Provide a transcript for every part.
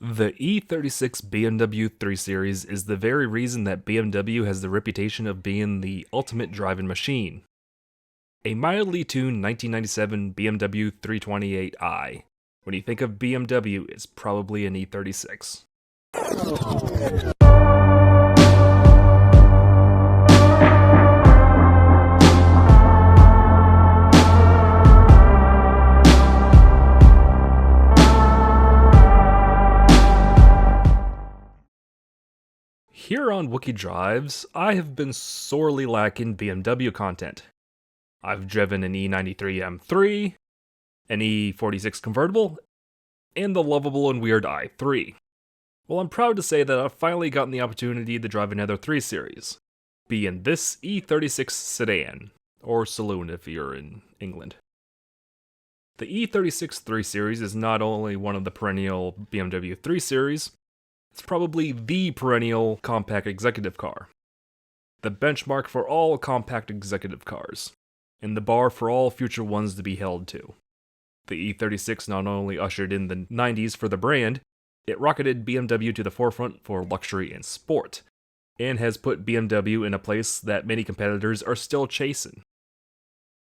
The E36 BMW 3 Series is the very reason that BMW has the reputation of being the ultimate driving machine. A mildly tuned 1997 BMW 328i. When you think of BMW, it's probably an E36. Here on Wookie Drives, I have been sorely lacking BMW content. I've driven an E93 M3, an E46 convertible, and the lovable and weird i3. Well, I'm proud to say that I've finally gotten the opportunity to drive another 3 Series, being this E36 sedan, or saloon if you're in England. The E36 3 Series is not only one of the perennial BMW 3 Series, it's probably the perennial compact executive car. The benchmark for all compact executive cars, and the bar for all future ones to be held to. The E36 not only ushered in the 90s for the brand, it rocketed BMW to the forefront for luxury and sport, and has put BMW in a place that many competitors are still chasing.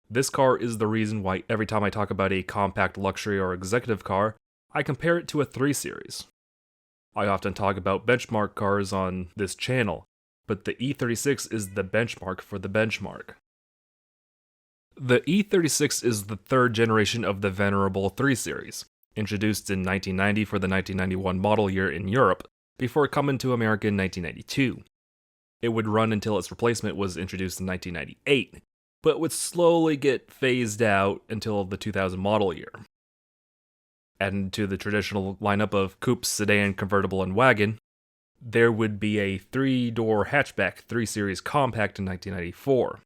This car is the reason why every time I talk about a compact luxury or executive car, I compare it to a 3 Series. I often talk about benchmark cars on this channel, but the E36 is the benchmark for the benchmark. The E36 is the third generation of the venerable 3 Series, introduced in 1990 for the 1991 model year in Europe, before coming to America in 1992. It would run until its replacement was introduced in 1998, but would slowly get phased out until the 2000 model year. Added to the traditional lineup of coupe, sedan, convertible, and wagon, there would be a 3-door hatchback 3 Series compact in 1994.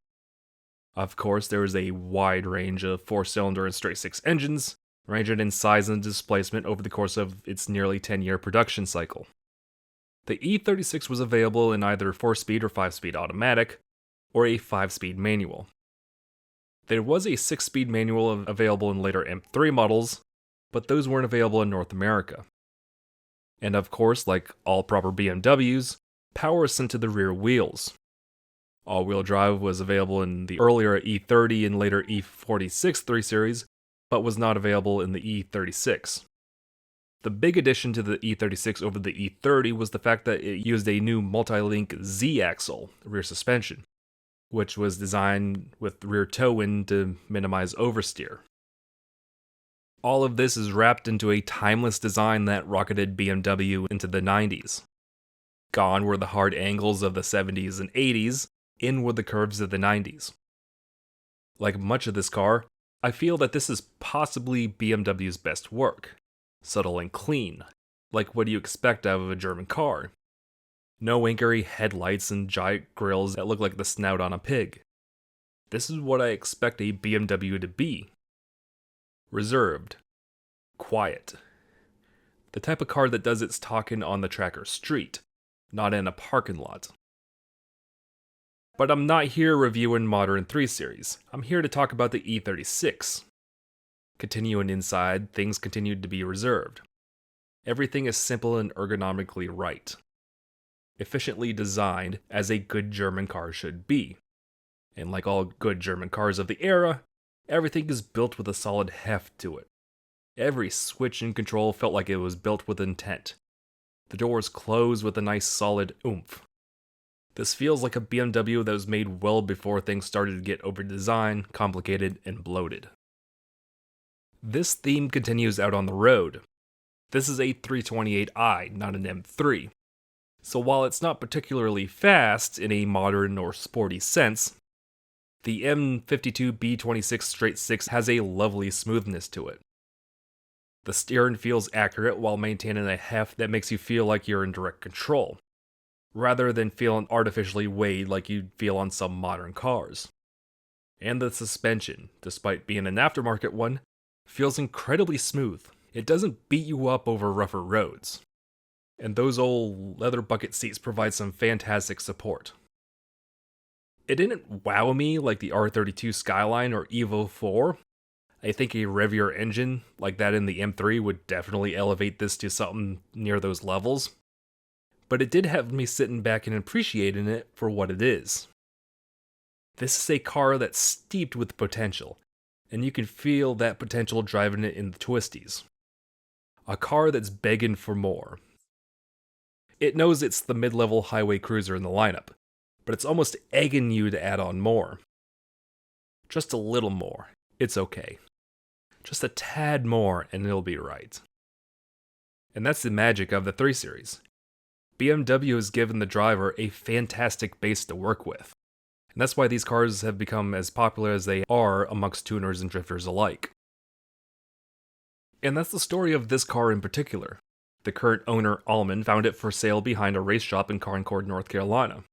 Of course, there is a wide range of 4-cylinder and straight-six engines, ranging in size and displacement over the course of its nearly 10-year production cycle. The E36 was available in either 4-speed or 5-speed automatic, or a 5-speed manual. There was a 6-speed manual available in later M3 models, but those weren't available in North America. And of course, like all proper BMWs, power is sent to the rear wheels. All-wheel drive was available in the earlier E30 and later E46 3 Series, but was not available in the E36. The big addition to the E36 over the E30 was the fact that it used a new multi-link Z-axle rear suspension, which was designed with rear toe-in to minimize oversteer. All of this is wrapped into a timeless design that rocketed BMW into the 90s. Gone were the hard angles of the 70s and 80s, in were the curves of the 90s. Like much of this car, I feel that this is possibly BMW's best work. Subtle and clean, like what you expect out of a German car. No wankery headlights and giant grills that look like the snout on a pig. This is what I expect a BMW to be. Reserved. Quiet. The type of car that does its talking on the track or street, not in a parking lot. But I'm not here reviewing modern 3 Series. I'm here to talk about the E36. Continuing inside, things continued to be reserved. Everything is simple and ergonomically right. Efficiently designed, as a good German car should be. And like all good German cars of the era, everything is built with a solid heft to it. Every switch and control felt like it was built with intent. The doors close with a nice solid oomph. This feels like a BMW that was made well before things started to get over-designed, complicated, and bloated. This theme continues out on the road. This is a 328i, not an M3. So while it's not particularly fast in a modern or sporty sense, the M52B26 straight 6 has a lovely smoothness to it. The steering feels accurate while maintaining a heft that makes you feel like you're in direct control, rather than feeling artificially weighed like you'd feel on some modern cars. And the suspension, despite being an aftermarket one, feels incredibly smooth. It doesn't beat you up over rougher roads. And those old leather bucket seats provide some fantastic support. It didn't wow me like the R32 Skyline or Evo 4. I think a revvier engine like that in the M3 would definitely elevate this to something near those levels, but it did have me sitting back and appreciating it for what it is. This is a car that's steeped with potential, and you can feel that potential driving it in the twisties. A car that's begging for more. It knows it's the mid-level highway cruiser in the lineup, but it's almost egging you to add on more. Just a little more, it's okay. Just a tad more and it'll be right. And that's the magic of the 3 Series. BMW has given the driver a fantastic base to work with. And that's why these cars have become as popular as they are amongst tuners and drifters alike. And that's the story of this car in particular. The current owner, Allman, found it for sale behind a race shop in Concord, North Carolina.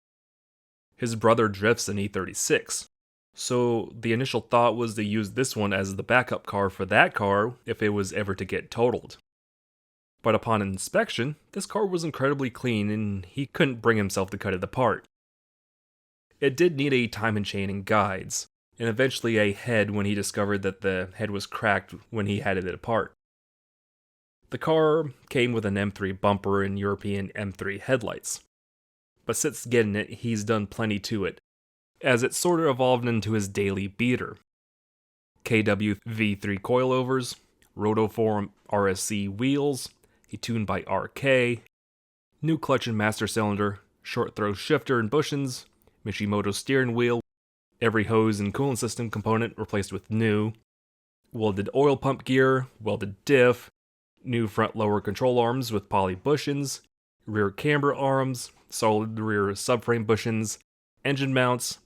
His brother drifts an E36, so the initial thought was to use this one as the backup car for that car if it was ever to get totaled. But upon inspection, this car was incredibly clean and he couldn't bring himself to cut it apart. It did need a timing chain and guides, and eventually a head when he discovered that the head was cracked when he had it apart. The car came with an M3 bumper and European M3 headlights. But since getting it, he's done plenty to it, as it sort of evolved into his daily beater. KW V3 coilovers, Rotoform RSC wheels, he tuned by RK, new clutch and master cylinder, short throw shifter and bushings, Mishimoto steering wheel, every hose and coolant system component replaced with new, welded oil pump gear, welded diff, new front lower control arms with poly bushings, rear camber arms, solid rear subframe bushings, engine mounts,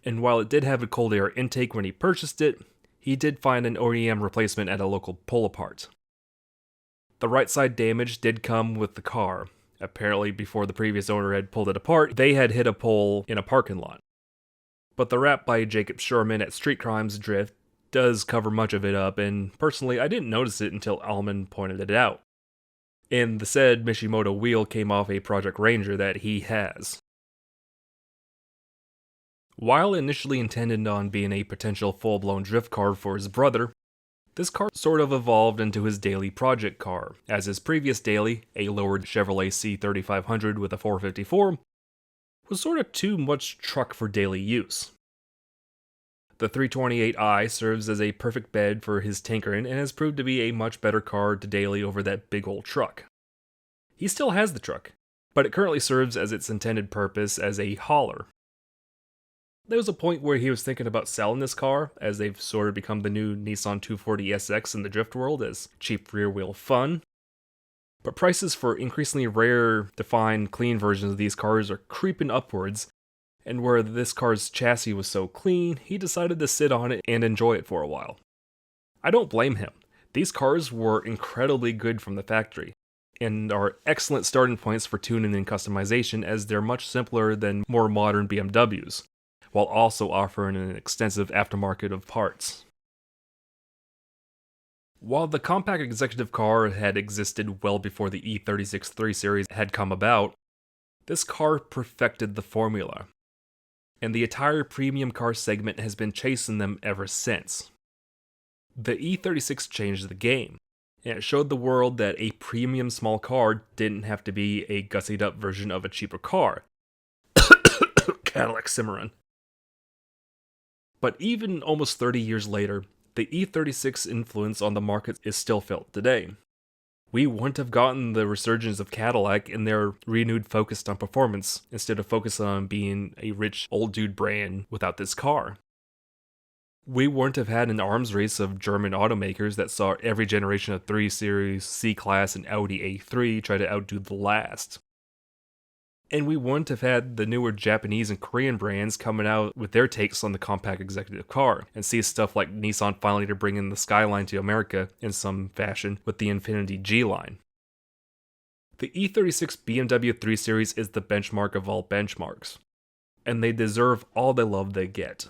and while it did have a cold air intake when he purchased it, he did find an OEM replacement at a local pull-apart. The right side damage did come with the car. Apparently, before the previous owner had pulled it apart, they had hit a pole in a parking lot. But the rap by Jacob Sherman at Street Crimes Drift does cover much of it up, and personally, I didn't notice it until Allman pointed it out. And the said Mishimoto wheel came off a Project Ranger that he has. While initially intended on being a potential full-blown drift car for his brother, this car sort of evolved into his daily project car, as his previous daily, a lowered Chevrolet C3500 with a 454, was sort of too much truck for daily use. The 328i serves as a perfect bed for his tinkering and has proved to be a much better car to daily over that big old truck. He still has the truck, but it currently serves as its intended purpose as a hauler. There was a point where he was thinking about selling this car, as they've sort of become the new Nissan 240SX in the drift world as cheap rear-wheel fun. But prices for increasingly rare, defined, clean versions of these cars are creeping upwards, and where this car's chassis was so clean, he decided to sit on it and enjoy it for a while. I don't blame him. These cars were incredibly good from the factory, and are excellent starting points for tuning and customization as they're much simpler than more modern BMWs, while also offering an extensive aftermarket of parts. While the compact executive car had existed well before the E36 3 Series had come about, this car perfected the formula, and the entire premium car segment has been chasing them ever since. The E36 changed the game, and it showed the world that a premium small car didn't have to be a gussied up version of a cheaper car. Cadillac Cimarron. But even almost 30 years later, the E36 influence on the market is still felt today. We wouldn't have gotten the resurgence of Cadillac and their renewed focus on performance instead of focusing on being a rich old dude brand without this car. We wouldn't have had an arms race of German automakers that saw every generation of 3 Series, C-Class, and Audi A3 try to outdo the last. And we wouldn't have had the newer Japanese and Korean brands coming out with their takes on the compact executive car, and see stuff like Nissan finally to bring in the Skyline to America in some fashion with the Infiniti G-Line. The E36 BMW 3 Series is the benchmark of all benchmarks, and they deserve all the love they get.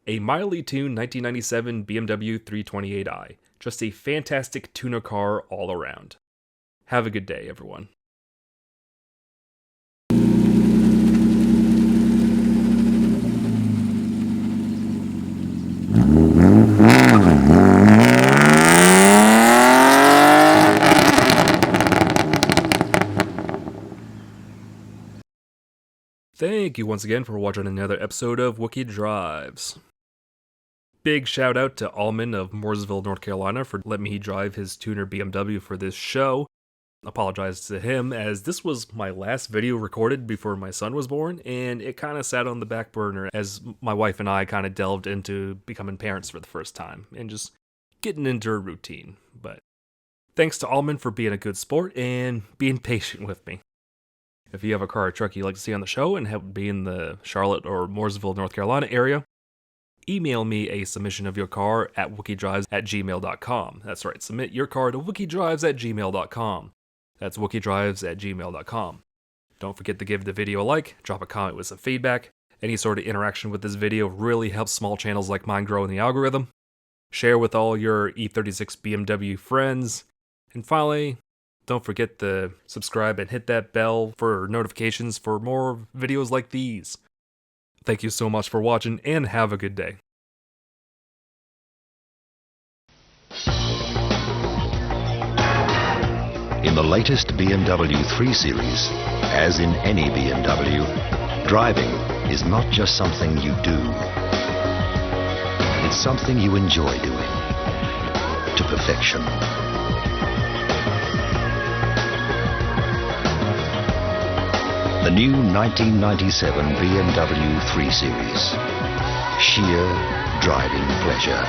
A mildly tuned 1997 BMW 328i, just a fantastic tuner car all around. Have a good day, everyone. Thank you once again for watching another episode of Wookie Drives. Big shout out to Allman of Mooresville, North Carolina for letting me drive his tuner BMW for this show. Apologize to him, as this was my last video recorded before my son was born, and it kind of sat on the back burner as my wife and I kind of delved into becoming parents for the first time and just getting into a routine. But thanks to Allman for being a good sport and being patient with me. If you have a car or truck you'd like to see on the show and happen to be in the Charlotte or Mooresville, North Carolina area, email me a submission of your car at wookiedrives@gmail.com. That's right, submit your car to wookiedrives@gmail.com. That's wookiedrives@gmail.com. Don't forget to give the video a like, drop a comment with some feedback. Any sort of interaction with this video really helps small channels like mine grow in the algorithm. Share with all your E36 BMW friends. And finally, don't forget to subscribe and hit that bell for notifications for more videos like these. Thank you so much for watching and have a good day. In the latest BMW 3 Series, as in any BMW, driving is not just something you do. It's something you enjoy doing to perfection. The new 1997 BMW 3 Series. Sheer driving pleasure.